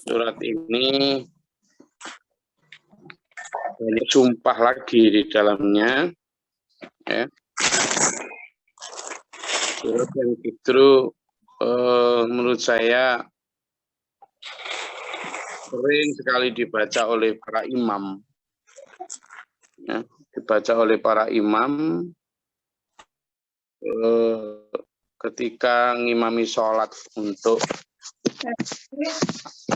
Surat ini banyak sumpah lagi di dalamnya, ya. Surat yang justru menurut saya sering sekali dibaca oleh para imam, ya. Dibaca oleh para imam ketika ngimami sholat untuk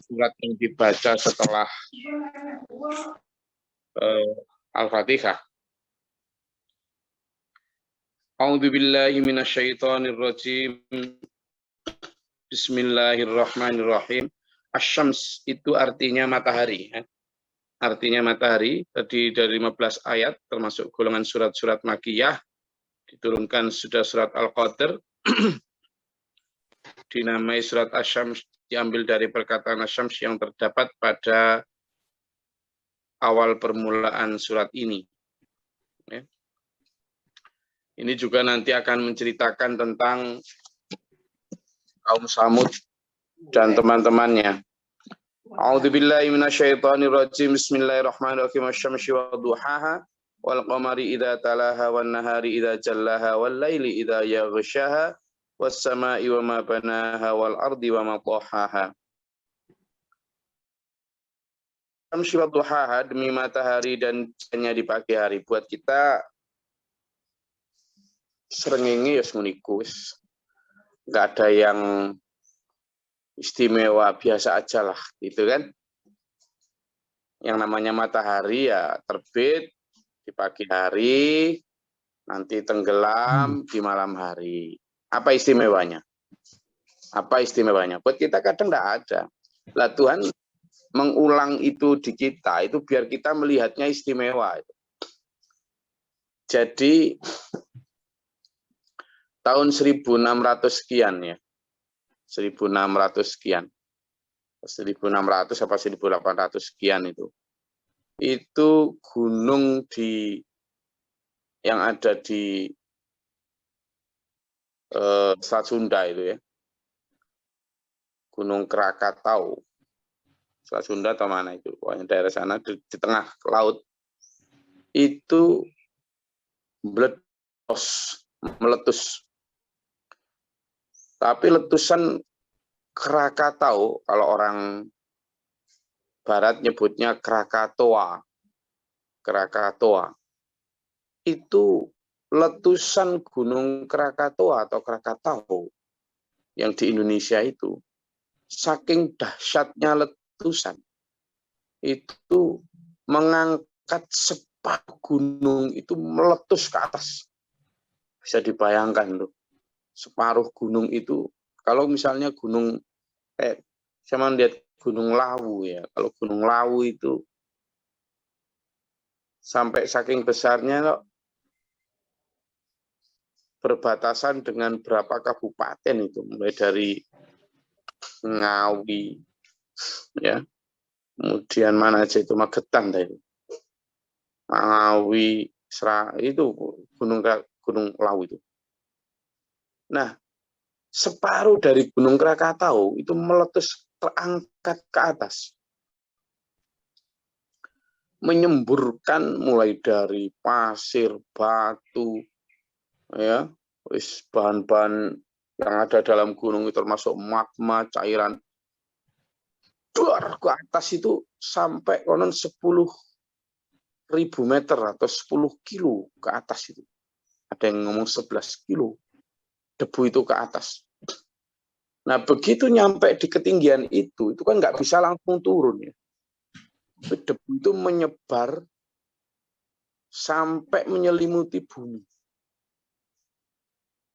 surat yang dibaca setelah Al-Fatihah. A'udzubillahi minasyaitonir rajim. Bismillahirrahmanirrahim. Asy-syams itu artinya matahari, ya. Artinya matahari. Tadi dari 15 ayat termasuk golongan surat-surat Makkiyah, diturunkan sudah surat Al-Qadr. Dinamai surat Asy-syams diambil dari perkataan Asy-syams yang terdapat pada awal permulaan surat ini, ya. Ini juga nanti akan menceritakan tentang kaum Samud dan teman-temannya. A'udzubillahi minasyaitonirrajim. Bismillahirrahmanirrahim. Asy-syamsi wa duhaha wal qamari idza talaha wan nahari idza jallaha wal laili idza yaghshaha was samai wa ma banaha wal ardi wa ma tahaha. Asy-syamsi wa duhaha, demi matahari dan cahayanya di pagi hari. Buat kita srengenge ya semeniku wis. Enggak ada yang istimewa, biasa aja lah, gitu kan. Yang namanya matahari ya terbit di pagi hari, nanti tenggelam di malam hari. Apa istimewanya? Apa istimewanya? Buat kita kadang enggak ada. Lah Tuhan mengulang itu di kita, itu biar kita melihatnya istimewa. Jadi tahun 1600 sekian ya. 1600 sekian. 1600 apa 1800 sekian itu. Itu gunung yang ada di Selat Sunda itu ya. Gunung Krakatau. Selat Sunda atau mana itu? Pokoknya daerah sana di tengah laut. Itu meletus. Tapi letusan Krakatau, kalau orang barat nyebutnya Krakatoa. Krakatoa. Itu letusan Gunung Krakatoa atau Krakatau yang di Indonesia itu. Saking dahsyatnya letusan. Itu mengangkat separuh gunung itu meletus ke atas. Bisa dibayangkan loh. Separuh gunung itu, kalau misalnya gunung saya lihat Gunung Lawu ya, kalau Gunung Lawu itu sampai saking besarnya loh, berbatasan dengan berapa kabupaten itu, mulai dari Ngawi ya, kemudian mana aja itu Magetan itu, Ngawi, itu Gunung Lawu itu. Nah, separuh dari Gunung Krakatau itu meletus, terangkat ke atas. Menyemburkan mulai dari pasir, batu, ya, bahan-bahan yang ada dalam gunung itu termasuk magma, cairan. Duar ke atas itu sampai konon 10.000 meter atau 10 kilo ke atas itu. Ada yang ngomong 11 kilo. Debu itu ke atas. Nah, begitu nyampe di ketinggian itu kan nggak bisa langsung turun ya. Debu itu menyebar sampai menyelimuti bumi.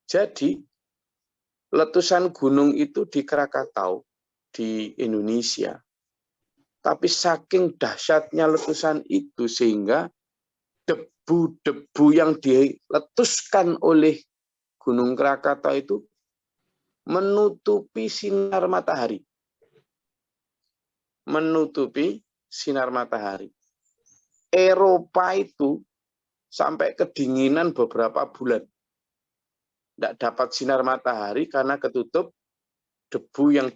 Jadi, letusan gunung itu di Krakatau, di Indonesia. Tapi saking dahsyatnya letusan itu sehingga debu-debu yang diletuskan oleh Gunung Krakatau itu menutupi sinar matahari. Menutupi sinar matahari. Eropa itu sampai kedinginan beberapa bulan. Tidak dapat sinar matahari karena ketutup debu yang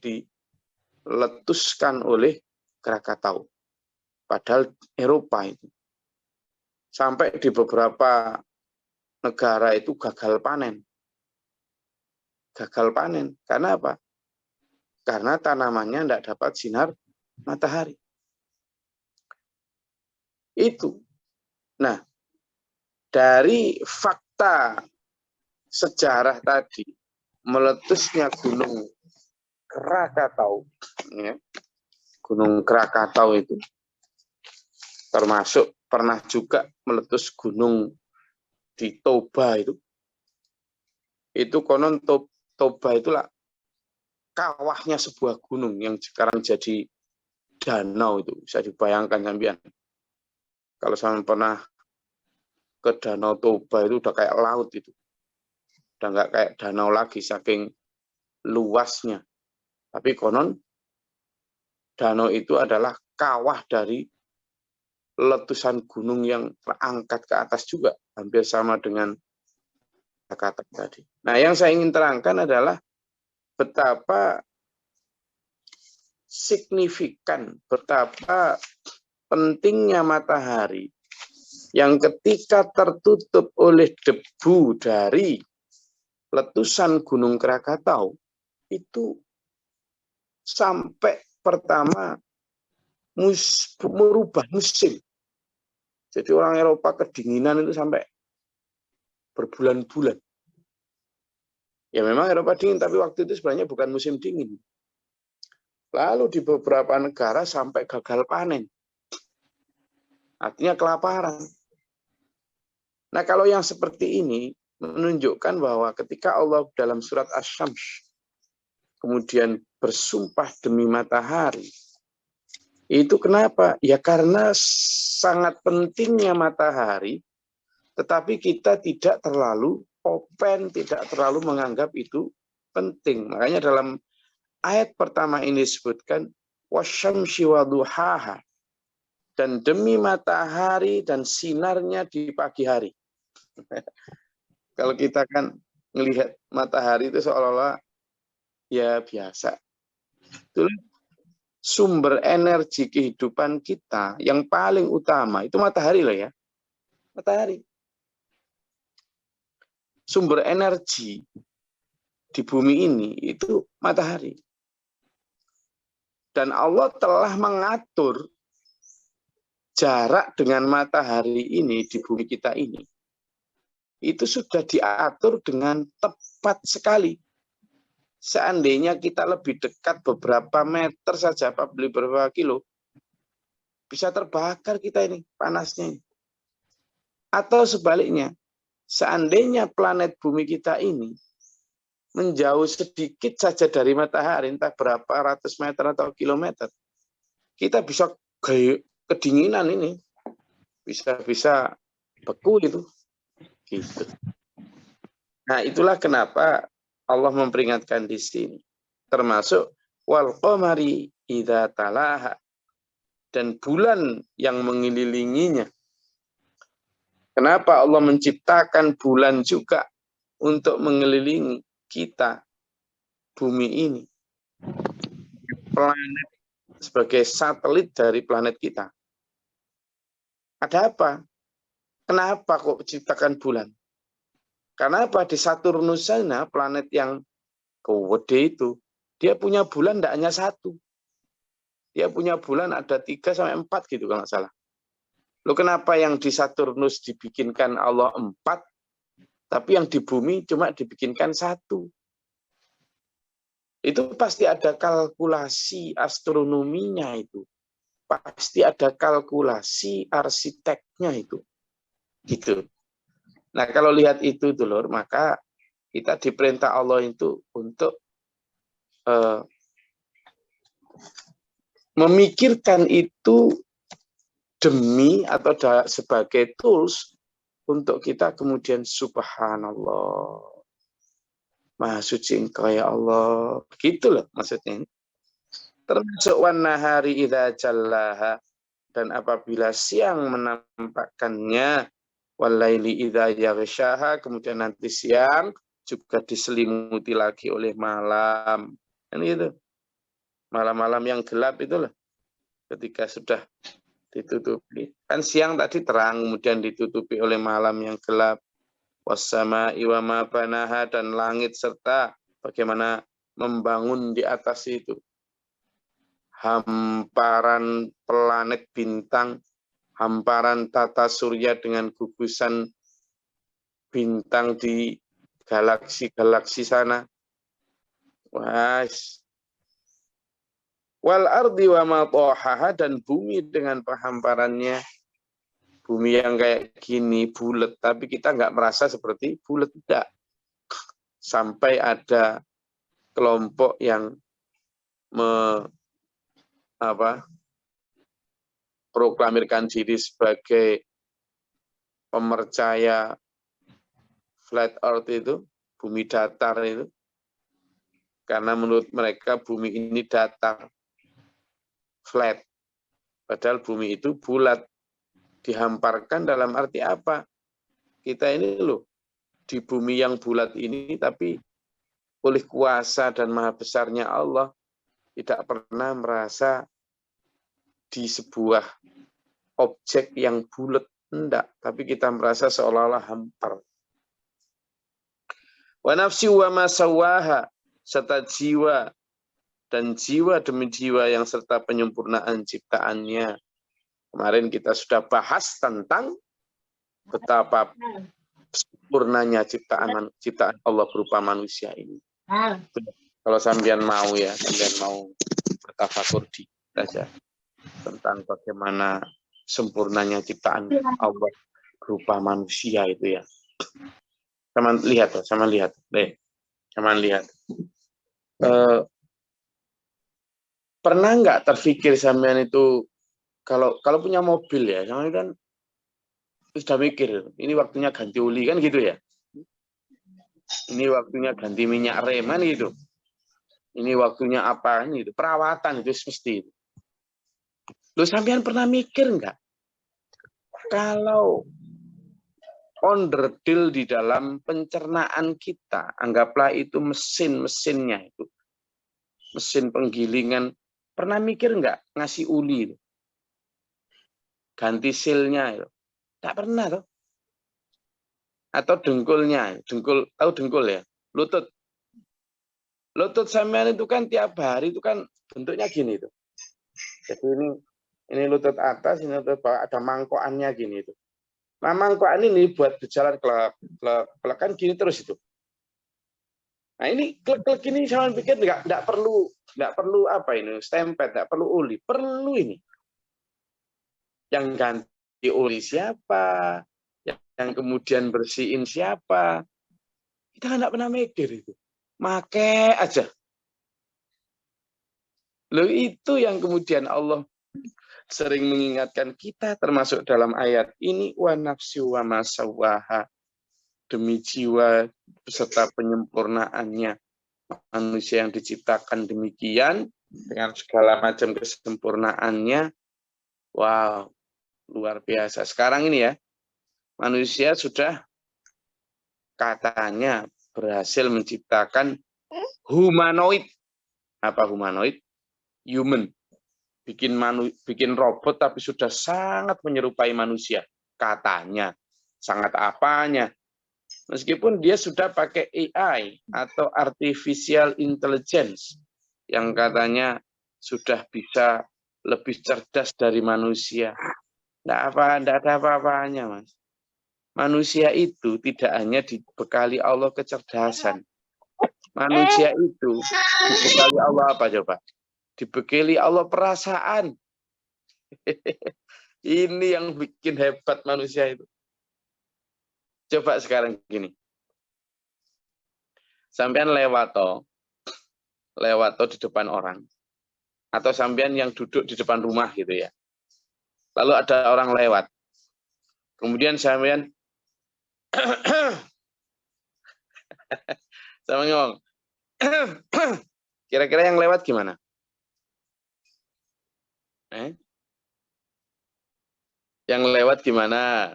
diletuskan oleh Krakatau. Padahal Eropa itu. Sampai di beberapa negara itu gagal panen. Gagal panen. Karena apa? Karena tanamannya tidak dapat sinar matahari. Itu. Nah, dari fakta sejarah tadi, meletusnya Gunung Krakatau, ya, Gunung Krakatau itu termasuk pernah juga meletus gunung di Toba itu. Itu konon Toba itulah kawahnya sebuah gunung yang sekarang jadi danau itu. Bisa dibayangkan sampean. Kalau sampean pernah ke Danau Toba itu udah kayak laut itu. Udah nggak kayak danau lagi saking luasnya. Tapi konon danau itu adalah kawah dari letusan gunung yang terangkat ke atas juga. Hampir sama dengan kata tadi. Nah, yang saya ingin terangkan adalah betapa signifikan, betapa pentingnya matahari yang ketika tertutup oleh debu dari letusan Gunung Krakatau itu sampai pertama merubah musim. Jadi orang Eropa kedinginan itu sampai berbulan-bulan. Ya memang Eropa dingin, tapi waktu itu sebenarnya bukan musim dingin. Lalu di beberapa negara sampai gagal panen. Artinya kelaparan. Nah, kalau yang seperti ini menunjukkan bahwa ketika Allah dalam surat Asy-Syams kemudian bersumpah demi matahari, itu kenapa? Ya karena sangat pentingnya matahari, tetapi kita tidak terlalu open, tidak terlalu menganggap itu penting. Makanya dalam ayat pertama ini disebutkan wasyamsi waduhaha, dan demi matahari dan sinarnya di pagi hari. Kalau kita kan melihat matahari itu seolah-olah ya biasa. Itu sumber energi kehidupan kita yang paling utama itu matahari loh ya. Matahari. Sumber energi di bumi ini itu matahari. Dan Allah telah mengatur jarak dengan matahari ini di bumi kita ini. Itu sudah diatur dengan tepat sekali. Seandainya kita lebih dekat beberapa meter saja, apa beli beberapa kilo, bisa terbakar kita ini, panasnya ini. Atau sebaliknya, seandainya planet bumi kita ini menjauh sedikit saja dari matahari, entah berapa ratus meter atau kilometer, kita bisa kedinginan ini, bisa beku itu. Gitu. Nah, itulah kenapa Allah memperingatkan di sini. Termasuk wal qamari idza talaha, dan bulan yang mengelilinginya. Kenapa Allah menciptakan bulan juga untuk mengelilingi kita, bumi ini? Planet sebagai satelit dari planet kita. Ada apa? Kenapa kok ciptakan bulan? Karena apa? Di Saturnus sana, planet yang gede itu, dia punya bulan tidak hanya satu. Dia punya bulan ada 3-4 gitu kalau nggak salah. Loh, kenapa yang di Saturnus dibikinkan Allah 4, tapi yang di bumi cuma dibikinkan 1? Itu pasti ada kalkulasi astronominya itu. Pasti ada kalkulasi arsiteknya itu. Gitu. Nah, kalau lihat itu dulur, maka kita diperintah Allah itu untuk memikirkan itu demi atau sebagai tools untuk kita kemudian subhanallah, maha suci engkau ya Allah. Begitu loh maksudnya. Termasuk wan nahari idza jallaha, dan apabila siang menampakkannya, walaili idza yaghshaha, kemudian nanti siang juga diselimuti lagi oleh malam. Kan gitu. Malam-malam yang gelap itulah ketika sudah ditutupi. Kan siang tadi terang, kemudian ditutupi oleh malam yang gelap. Wassama'i wa ma banaha, dan langit serta bagaimana membangun di atas itu. Hamparan planet bintang, hamparan tata surya dengan gugusan bintang di galaksi-galaksi sana. Wal ardi wa ma tahaha, dan bumi dengan hamparannya. Bumi yang kayak gini bulat, tapi kita nggak merasa seperti bulat, tidak. Sampai ada kelompok yang proklamirkan diri sebagai pemercaya flat earth itu, bumi datar itu. Karena menurut mereka bumi ini datar, flat. Padahal bumi itu bulat. Dihamparkan dalam arti apa? Kita ini loh, di bumi yang bulat ini, tapi oleh kuasa dan maha besarnya Allah, tidak pernah merasa di sebuah objek yang bulat, enggak. Tapi kita merasa seolah-olah hampar. Wa nafsi wa ma sawaha, serta jiwa dan jiwa demi jiwa yang serta penyempurnaan ciptaannya. Kemarin kita sudah bahas tentang betapa sempurnanya ciptaan Allah berupa manusia ini. Kalau sampean mau ya, sampean mau bertafakur di saja tentang bagaimana sempurnanya ciptaan Allah berupa manusia itu ya. Sama lihat. Pernah nggak terfikir sampean itu kalau punya mobil ya, sampean kan sudah mikir, ini waktunya ganti oli kan gitu ya. Ini waktunya ganti minyak rem kan gitu. Ini waktunya apa gitu, perawatan itu mesti. Loh, sampean pernah mikir nggak? Kalau onderdil di dalam pencernaan kita, anggaplah itu mesinnya itu. Mesin penggilingan, pernah mikir nggak ngasih uli? Ganti silnya itu. Tak pernah toh. Atau dengkulnya, tahu dengkul ya? Lutut sampean itu kan tiap hari itu kan bentuknya gini tuh. Jadi ini lutut atas, ini lutut bawah, ada mangkokannya gini itu. Nah, mangkokan ini buat berjalan klek kan gini terus itu. Nah, ini klek ini sampean pikir enggak perlu apa ini, stempel, enggak perlu uli, perlu ini. Yang ganti uli siapa? Yang kemudian bersihin siapa? Kita enggak pernah mikir itu. Make aja. Loh, itu yang kemudian Allah sering mengingatkan kita, termasuk dalam ayat ini, wa nafsi wa ma sawaha, demi jiwa beserta penyempurnaannya. Manusia yang diciptakan demikian dengan segala macam kesempurnaannya. Wow, luar biasa. Sekarang ini ya, manusia sudah katanya berhasil menciptakan humanoid. Apa humanoid? Human. Bikin robot tapi sudah sangat menyerupai manusia. Katanya. Sangat apanya. Meskipun dia sudah pakai AI atau Artificial Intelligence yang katanya sudah bisa lebih cerdas dari manusia. Tidak ada apa-apanya, Mas. Manusia itu tidak hanya dibekali Allah kecerdasan. Manusia itu dibekali Allah apa coba? Dibekali Allah perasaan. Ini yang bikin hebat manusia itu. Coba sekarang gini. Sampean lewat di depan orang. Atau sampean yang duduk di depan rumah gitu ya. Lalu ada orang lewat. Kemudian sampean ngomong. Kira-kira yang lewat gimana? Yang lewat gimana?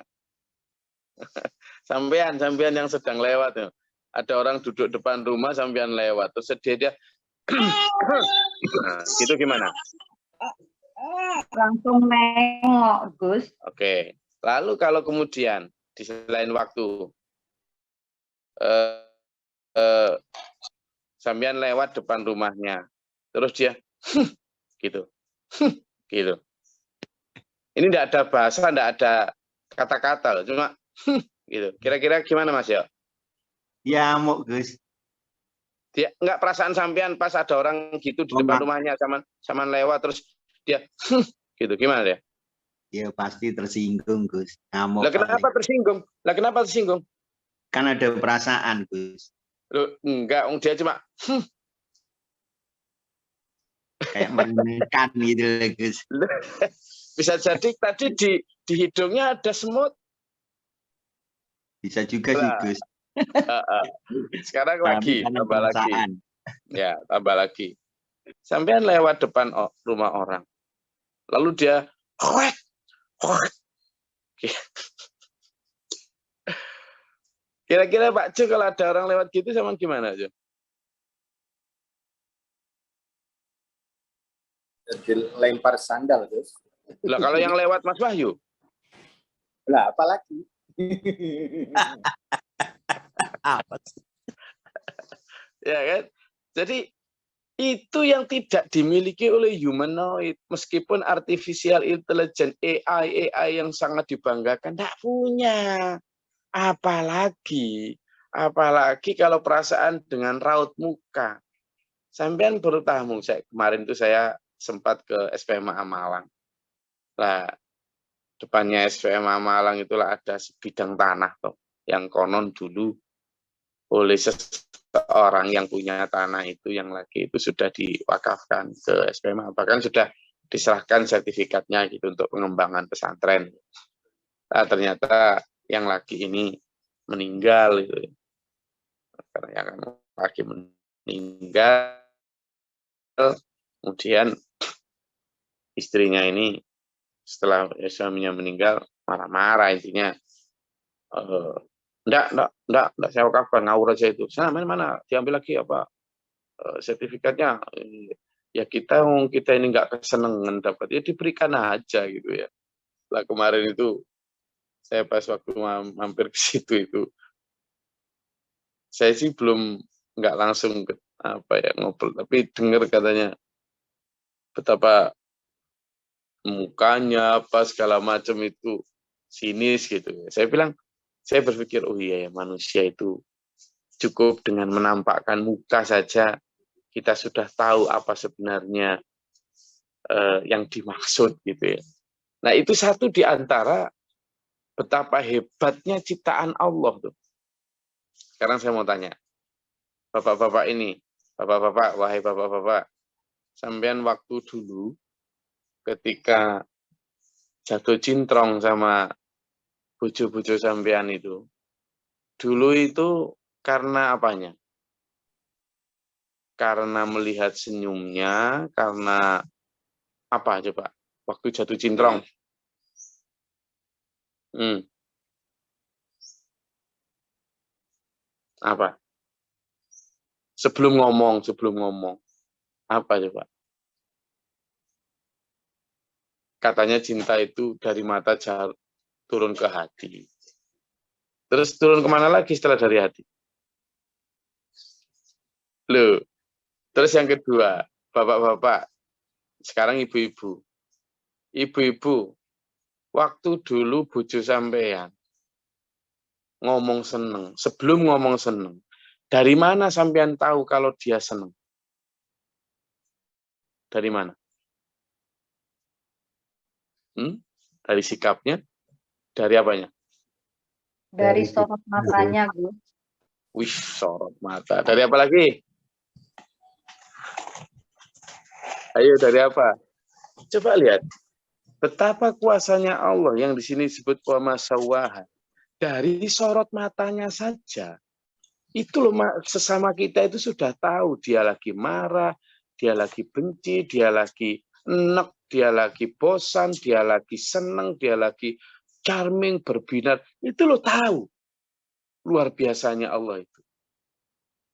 Sampean yang sedang lewat. Ada orang duduk depan rumah, sampean lewat. Terus dia Nah, gitu gimana? Langsung nengok, Gus. Oke. Lalu kalau kemudian di selain waktu sampean lewat depan rumahnya, terus dia gitu, gitu. Ini enggak ada bahasa, enggak ada kata-kata, cuma gitu. Kira-kira gimana Mas ya? Ya, mau Gus. Dia enggak perasaan sampean pas ada orang gitu di depan rumahnya, sama lewat terus dia gitu, gimana dia? Ya pasti tersinggung, Gus. Ngamuk. Lah kenapa tersinggung? Lah kenapa tersinggung? Kan ada perasaan, Gus. Loh, enggak, dia cuma kayak meremehkan gitu, Gus. Bisa jadi tadi di hidungnya ada semut. Bisa juga sih, Gus. Sekarang lagi, tambah lagi. Ya, tambah lagi. Sampean lewat depan rumah orang. Lalu dia Kira-kira Pak Jo kalau ada orang lewat gitu sama gimana, Jo? Lempar sandal, Gus. Lah kalau yang lewat Mas Wahyu? Lah apalagi? Apa sih? Ya kan? Jadi itu yang tidak dimiliki oleh humanoid, meskipun artificial intelligence, AI yang sangat dibanggakan, tidak punya. Apalagi kalau perasaan dengan raut muka. Sampean baru tahu, kemarin itu saya sempat ke SPMA Malang. Nah, depannya SPMA Malang itulah ada sebidang tanah toh, yang konon dulu oleh seseorang yang punya tanah itu yang lagi itu sudah diwakafkan ke SPMA, bahkan sudah diserahkan sertifikatnya gitu untuk pengembangan pesantren. Nah, ternyata yang lagi ini meninggal itu. Karena yang lagi meninggal, kemudian istrinya ini setelah suaminya meninggal marah-marah, intinya enggak saya wakafkan, ngawur aja itu. Sana mana diambil lagi apa sertifikatnya. Ya kita ini enggak kesenangan dapat, ya diberikan aja gitu ya. Lah kemarin itu saya pas waktu mampir ke situ itu, saya sih belum enggak langsung ngobrol, tapi dengar katanya betapa mukanya apa segala macam itu sinis gitu. Saya berpikir, oh iya ya, manusia itu cukup dengan menampakkan muka saja kita sudah tahu apa sebenarnya yang dimaksud gitu ya. Nah, itu satu di antara betapa hebatnya ciptaan Allah tuh. Sekarang saya mau tanya, bapak-bapak ini, wahai bapak-bapak, sampean waktu dulu ketika jatuh cintrong sama bojo-bojo sampean itu, dulu itu karena apanya? Karena melihat senyumnya, karena apa coba? Waktu jatuh cintrong. Apa? Sebelum ngomong. Apa coba? Katanya cinta itu dari mata turun ke hati. Terus turun kemana lagi setelah dari hati? Loh. Terus yang kedua, bapak-bapak, sekarang ibu-ibu. Ibu-ibu, waktu dulu bojo sampean ngomong seneng, sebelum ngomong seneng, dari mana sampean tahu kalau dia seneng? Dari mana? Dari sikapnya? Dari apanya? Dari sorot matanya, Gus. Wih, sorot mata. Dari apa lagi? Ayo, dari apa? Coba lihat. Betapa kuasanya Allah yang di sini disebut wa masawaha. Dari sorot matanya saja. Itu loh, sesama kita itu sudah tahu dia lagi marah, dia lagi benci, dia lagi enek, dia lagi bosan, dia lagi seneng, dia lagi charming, berbinar. Itu lo tahu. Luar biasanya Allah itu.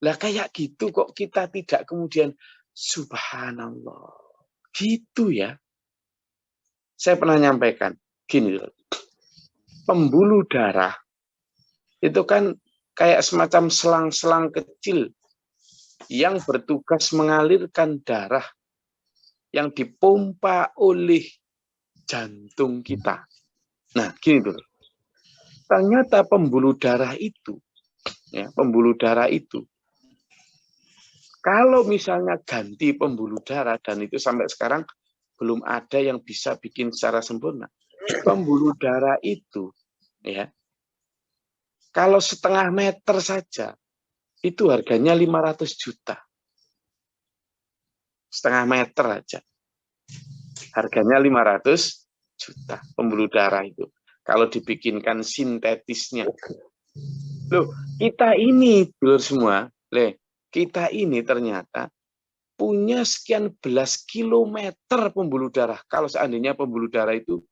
Lah kayak gitu kok kita tidak kemudian Subhanallah. Gitu ya. Saya pernah nyampaikan, gini loh. Pembuluh darah itu kan kayak semacam selang-selang kecil yang bertugas mengalirkan darah yang dipompa oleh jantung kita. Nah, gini tuh. Ternyata pembuluh darah itu, kalau misalnya ganti pembuluh darah, dan itu sampai sekarang belum ada yang bisa bikin secara sempurna. Pembuluh darah itu, ya, kalau setengah meter saja, itu harganya 500 juta. Setengah meter aja. Harganya 500 juta pembuluh darah itu. Kalau dibikinkan sintetisnya. Loh, kita ini, dulur semua, kita ini ternyata punya sekian belas kilometer pembuluh darah. Kalau seandainya pembuluh darah itu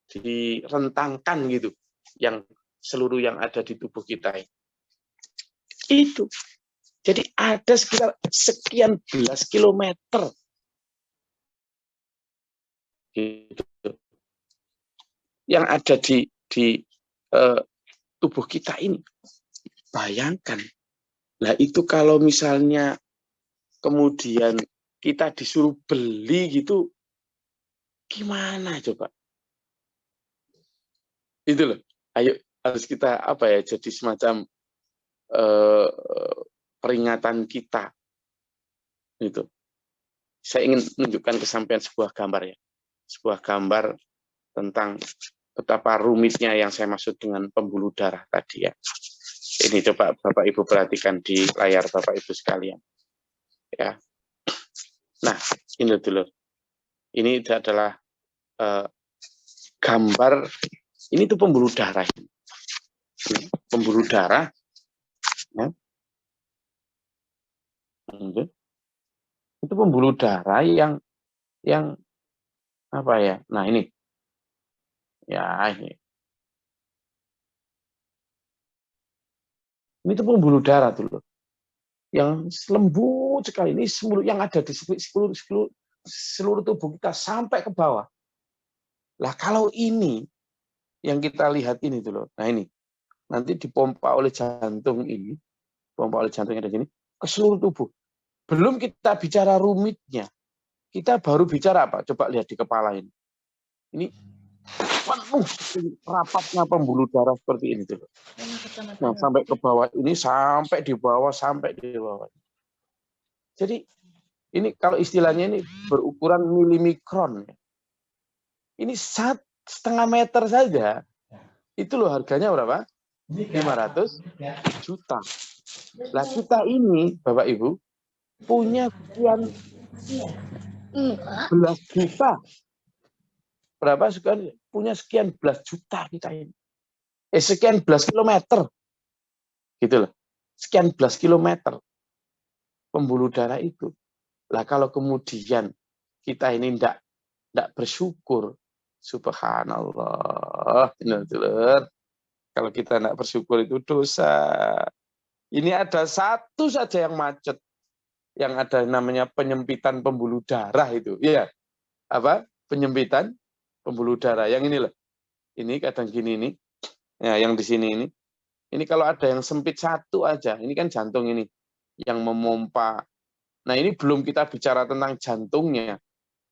direntangkan gitu, yang seluruh yang ada di tubuh kita ini. Itu. Jadi ada sekitar sekian belas kilometer. Gitu. Yang ada di tubuh kita ini. Bayangkan. Nah itu kalau misalnya kemudian kita disuruh beli gitu, gimana coba? Itu loh. Ayo harus kita jadi semacam peringatan kita. Itu. Saya ingin menunjukkan kesampaian sebuah gambar ya. Sebuah gambar tentang betapa rumitnya yang saya maksud dengan pembuluh darah tadi ya. Ini coba Bapak Ibu perhatikan di layar Bapak Ibu sekalian. Ya. Nah, ini dulu. Ini adalah gambar, ini tuh pembuluh darah. Pembuluh darah. Ya. Itu pembuluh darah yang apa ya? Nah, ini. Ya, ini. Ini tuh pembuluh darah dulu. Yang lembut sekali. Ini seluruh yang ada di seluruh tubuh kita sampai ke bawah. Lah kalau ini yang kita lihat ini dulu. Nah ini nanti dipompa oleh jantung ini, pompa oleh jantung yang ada sini ke seluruh tubuh. Belum kita bicara rumitnya. Kita baru bicara apa? Coba lihat di kepala ini. Ini penuh rapatnya pembuluh darah seperti ini dulu. Nah, sampai ke bawah ini, sampai di bawah. Jadi ini kalau istilahnya ini berukuran milimikron. Ini 1,5 meter saja. Itu loh harganya berapa? 500 juta. Lah kita ini, Bapak Ibu, punya sekian belas juta. Berapa sekian? Punya sekian belas juta kita ini. Sekian belas kilometer. Gitu loh. Sekian belas kilometer pembuluh darah itu. Lah kalau kemudian kita ini tidak bersyukur, subhanallah, kalau kita tidak bersyukur itu dosa. Ini ada satu saja yang macet, yang ada namanya penyempitan pembuluh darah itu, ya apa? Penyempitan pembuluh darah. Yang ini loh, ini kadang gini ini, ya yang di sini ini. Ini kalau ada yang sempit satu aja, ini kan jantung ini yang memompa. Nah ini belum kita bicara tentang jantungnya,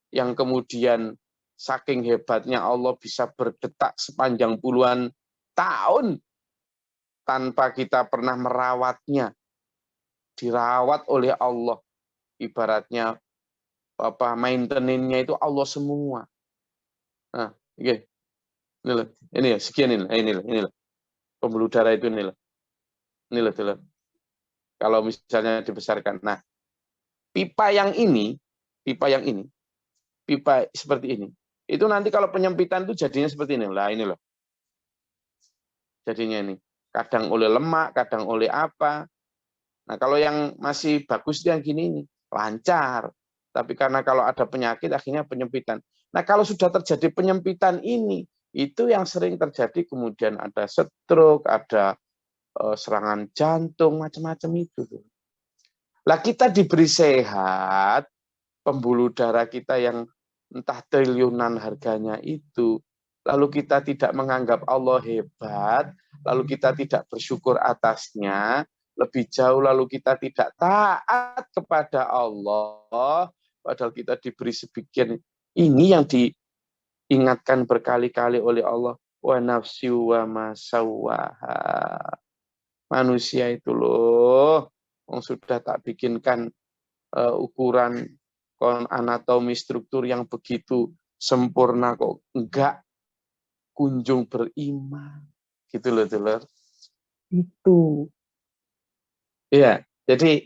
yang kemudian saking hebatnya Allah bisa berdetak sepanjang puluhan tahun tanpa kita pernah merawatnya, dirawat oleh Allah. Ibaratnya maintenance-nya itu Allah semua. Nah, okay. Ini ya, sekian ini loh. Pembuluh darah itu ini loh. Kalau misalnya dibesarkan. Nah, pipa seperti ini. Itu nanti kalau penyempitan itu jadinya seperti ini. Lah ini loh. Jadinya ini. Kadang oleh lemak, kadang oleh apa. Nah, kalau yang masih bagus yang gini ini, lancar. Tapi karena kalau ada penyakit akhirnya penyempitan. Nah, kalau sudah terjadi penyempitan ini, itu yang sering terjadi kemudian ada stroke, ada serangan jantung, macam-macam itu. Lah kita diberi sehat, pembuluh darah kita yang entah triliunan harganya itu, lalu kita tidak menganggap Allah hebat, lalu kita tidak bersyukur atasnya, lebih jauh lalu kita tidak taat kepada Allah, padahal kita diberi sebagian ini yang diingatkan berkali-kali oleh Allah, wa nafsi wa ma sawwaha. Manusia itu loh, yang sudah tak bikinkan ukuran anatomi struktur yang begitu sempurna kok enggak kunjung beriman. Gitu loh, Dulur. Itu. Ya, jadi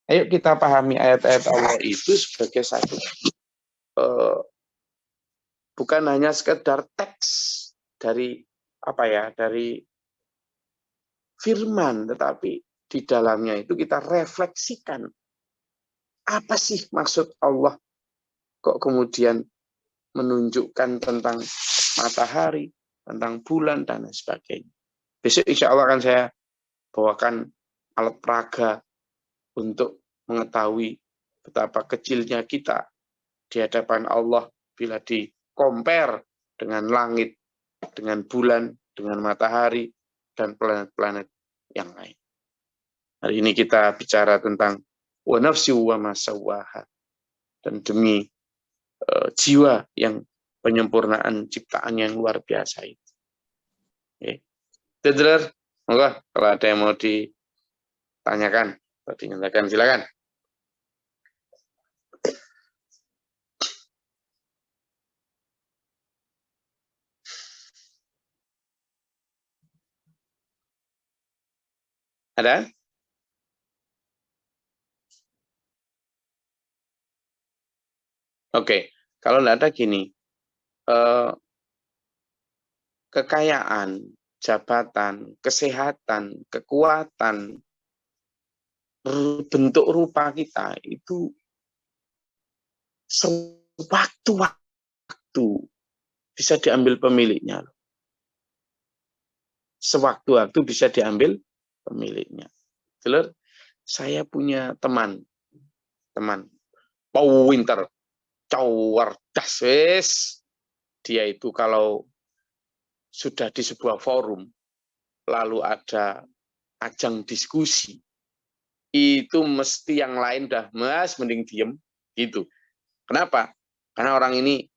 ayo kita pahami ayat-ayat Allah itu sebagai satu bukan hanya sekedar teks dari dari firman, tetapi di dalamnya itu kita refleksikan apa sih maksud Allah kok kemudian menunjukkan tentang matahari, tentang bulan, dan lain sebagainya. Besok insya Allah akan saya bawakan alat peraga untuk mengetahui betapa kecilnya kita di hadapan Allah bila di-compare dengan langit, dengan bulan, dengan matahari, dan planet-planet yang lain. Hari ini kita bicara tentang wa nafsi wa ma sawwaha, dan demi jiwa yang penyempurnaan ciptaan yang luar biasa itu. Oke. Saudara, monggo kalau ada yang mau ditanyakan atau dinyatakan silakan. Ada? Oke, kalau tidak ada gini, kekayaan, jabatan, kesehatan, kekuatan, bentuk rupa kita itu sewaktu-waktu bisa diambil pemiliknya. Sewaktu-waktu bisa diambil pemiliknya. Dulur, saya punya teman Winter, cerdas wes. Dia itu kalau sudah di sebuah forum, lalu ada ajang diskusi, itu mesti yang lain dah, mas, mending diem, gitu. Kenapa? Karena orang ini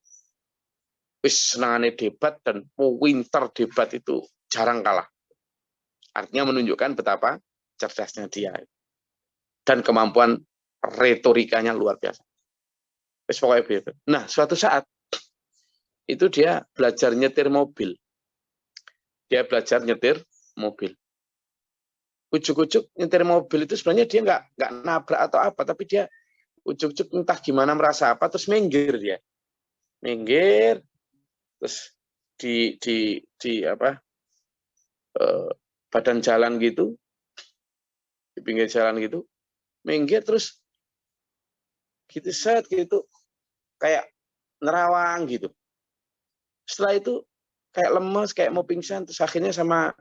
wis senangannya debat, dan Winter debat itu jarang kalah. Artinya menunjukkan betapa cerdasnya dia. Dan kemampuan retorikanya luar biasa. Wis pokoknya. Nah, suatu saat, itu dia belajar nyetir mobil. Ujuk-ujuk nyetir mobil itu sebenarnya dia nggak nabrak atau apa, tapi dia ujuk-ujuk entah gimana merasa apa, terus minggir dia. Minggir, terus di badan jalan gitu, di pinggir jalan gitu, minggir terus gitu set gitu, kayak nerawang gitu. Setelah itu kayak lemes, kayak mau pingsan, terus akhirnya sama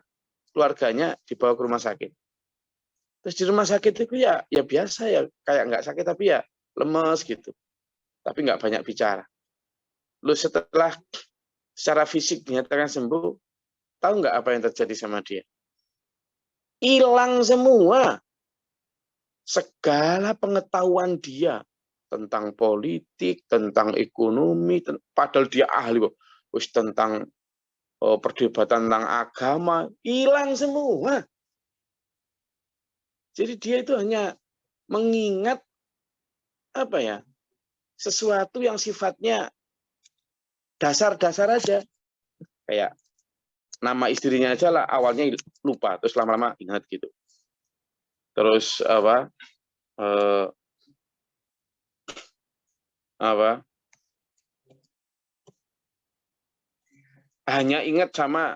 keluarganya dibawa ke rumah sakit. Terus di rumah sakit itu ya biasa ya, kayak nggak sakit tapi ya lemes gitu. Tapi nggak banyak bicara. Lalu setelah secara fisik dinyatakan sembuh, tahu nggak apa yang terjadi sama dia? Hilang semua. Segala pengetahuan dia tentang politik, tentang ekonomi, padahal dia ahli tentang perdebatan tentang agama, hilang semua. Jadi dia itu hanya mengingat sesuatu yang sifatnya dasar-dasar aja. Kayak nama istrinya aja lah awalnya lupa, terus lama-lama ingat gitu. Terus hanya ingat sama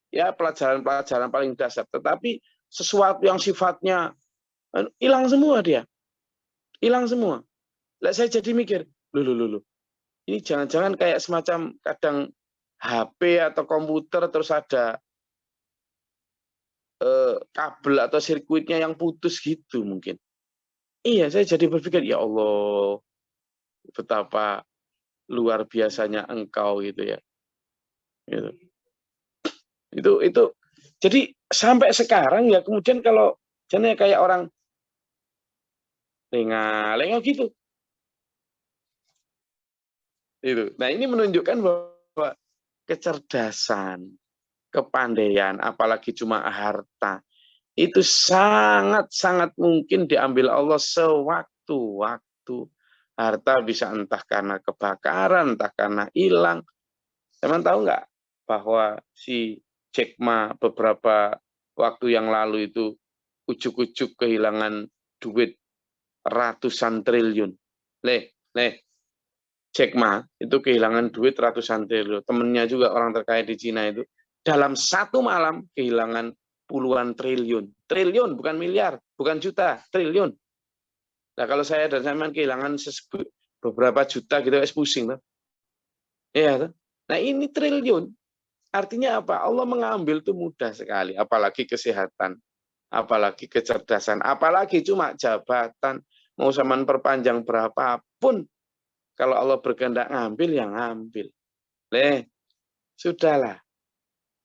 ya pelajaran-pelajaran paling dasar, tetapi sesuatu yang sifatnya hilang semua dia. Hilang semua. Lah saya jadi mikir, loh. Ini jangan-jangan kayak semacam kadang HP atau komputer terus ada kabel atau sirkuitnya yang putus gitu mungkin. Iya, saya jadi berpikir, ya Allah, betapa luar biasanya engkau gitu ya. Gitu. Itu jadi sampai sekarang ya kemudian kalau jadinya kayak orang lengah gitu. Itu. Nah, ini menunjukkan bahwa kecerdasan, kepandaian, apalagi cuma harta, itu sangat-sangat mungkin diambil Allah sewaktu-waktu. Harta bisa entah karena kebakaran, entah karena hilang. Teman tahu nggak bahwa si Jack Ma beberapa waktu yang lalu itu ujuk-ujuk kehilangan duit ratusan triliun. Jack Ma itu kehilangan duit ratusan triliun. Temennya juga orang terkaya di Cina itu dalam satu malam kehilangan puluhan triliun. Triliun bukan miliar, bukan juta, triliun. Nah kalau saya dan Saman kehilangan beberapa juta gitu, pusing tuh. Iya tuh. Nah ini triliun. Artinya apa? Allah mengambil itu mudah sekali. Apalagi kesehatan, apalagi kecerdasan, apalagi cuma jabatan. Mau Saman perpanjang berapapun, kalau Allah berkehendak ngambil, ya ngambil. Sudahlah.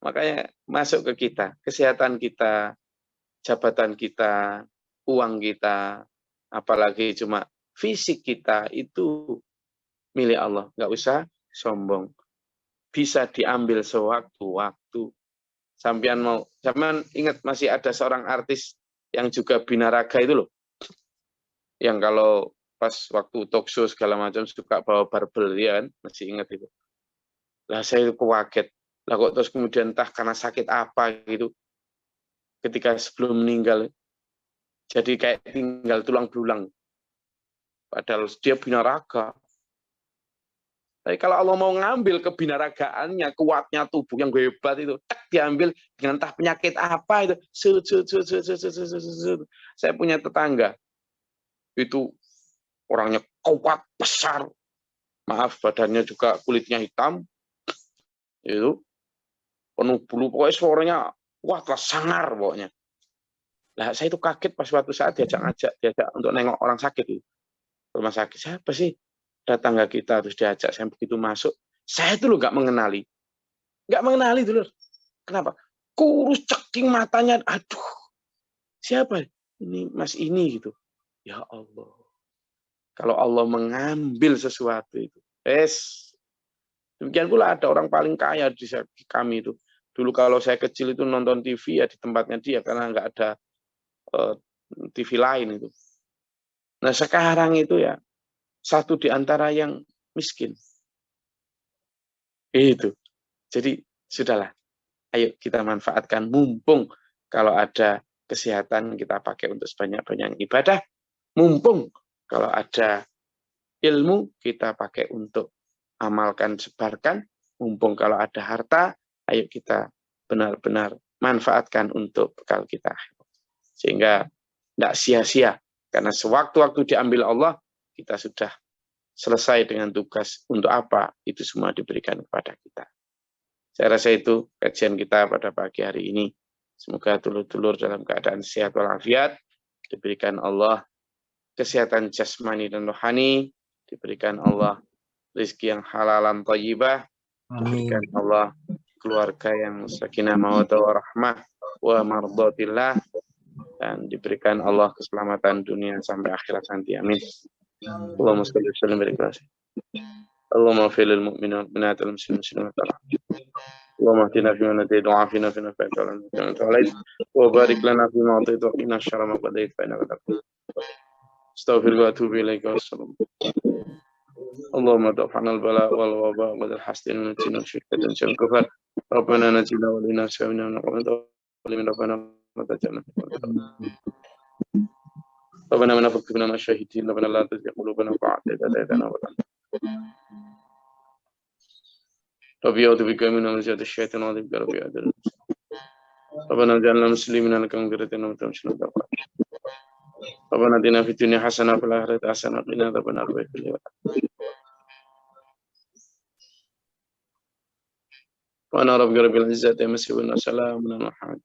Makanya masuk ke kita, kesehatan kita, jabatan kita, uang kita, apalagi cuma fisik kita, itu milik Allah. Nggak usah sombong. Bisa diambil sewaktu-waktu. Sampean ingat masih ada seorang artis yang juga binaraga itu loh. Yang kalau pas waktu talk show segala macam suka bawa barbel, ya kan? Masih ingat itu. Lah saya kaget. Lah kok terus kemudian entah karena sakit apa gitu, ketika sebelum meninggal, jadi kayak tinggal tulang belulang. Padahal dia binaraga. Tapi kalau Allah mau ngambil kebinaragaannya, kuatnya tubuh yang hebat itu, diambil dengan entah penyakit apa itu. Saya punya tetangga, itu orangnya kuat, besar. Maaf, badannya juga kulitnya hitam. Itu penuh bulu, pokoknya suaranya kuat lah, sangar pokoknya. Nah, saya itu kaget pas suatu saat diajak untuk nengok orang sakit itu. Rumah sakit, siapa sih? Tetangga kita, terus diajak, saya begitu masuk. Saya itu loh nggak mengenali. Nggak mengenali dulu. Kenapa? Kurus ceking matanya, aduh. Siapa? Ini Mas ini gitu. Ya Allah. Kalau Allah mengambil sesuatu itu. Demikian pula ada orang paling kaya di kami itu. Dulu kalau saya kecil itu nonton TV ya di tempatnya dia karena nggak ada TV lain itu. Nah sekarang itu ya satu di antara yang miskin. Itu. Jadi sudahlah. Ayo kita manfaatkan mumpung kalau ada kesehatan kita pakai untuk sebanyak-banyak ibadah. Mumpung kalau ada ilmu kita pakai untuk amalkan, sebarkan. Mumpung kalau ada harta, ayo kita benar-benar manfaatkan untuk bekal kita. Sehingga tidak sia-sia. Karena sewaktu-waktu diambil Allah, kita sudah selesai dengan tugas. Untuk apa? Itu semua diberikan kepada kita. Saya rasa itu kajian kita pada pagi hari ini. Semoga dulur-dulur dalam keadaan sehat walafiat, diberikan Allah kesehatan jasmani dan rohani, diberikan Allah rezeki yang halalan thayyibah, diberikan Allah keluarga yang sakinah mawaddah warahmah wa mardhatillah, dan diberikan Allah keselamatan dunia sampai akhirat nanti. Amin. Allahumma shalli wa sallim wa barik. Allahumma fil mu'minina wal mu'minat wal muslimin wal اللهم اهدنا فيمن هديت وعافنا فيمن عافيت وتولنا عليك وبارك لنا فيما اعطيت وقنا شر ما قضيت فانك تقضي استغفرك واتوب اليك والسلام. اللهم ادفع عنا البلاء والوباء والحسد ونجنا من شدة الكفر ربنا نجنا ولنا سامنا من ربنا وتجعلنا ربنا من فكنا من الشهيدين ربنا لا تزغ قلوبنا بعد إذ هديتنا ربي أعوذ بك من همزات الشيطان وأعوذ بك ربي أعوذ ربنا اجعلنا مسلمين لك ومن ذريتنا أمة مسلمة ربنا آتنا في الدنيا حسنة وفي الآخرة حسنة وقنا عذاب النار وأنا ربك رب العزة عما يصفون وسلام على المرسلين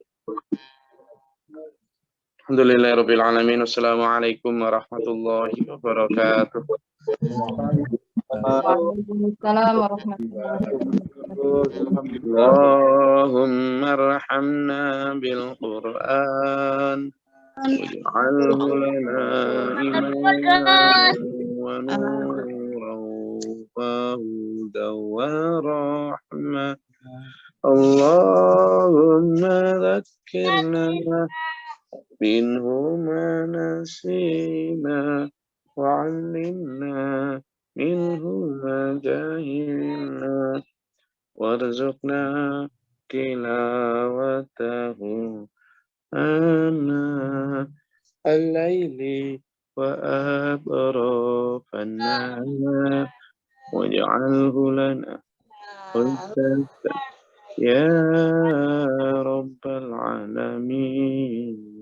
Alhamdulillahirabbil alamin. Wassalamualaikum warahmatullahi wabarakatuh. Waalaikumsalam warahmatullahi wabarakatuh. Allahumma arhamna bil Qur'an waj'alhu lana imaman wa nuran wa hudan wa rahmah. Allahumma dhakkirna minhu ma nasina wa'allimna minhu ma jahilna warzuqna tilawatahu ana al-laili wa atrafan nahar waj'alhu lana hujjatan ya rabbal alamin.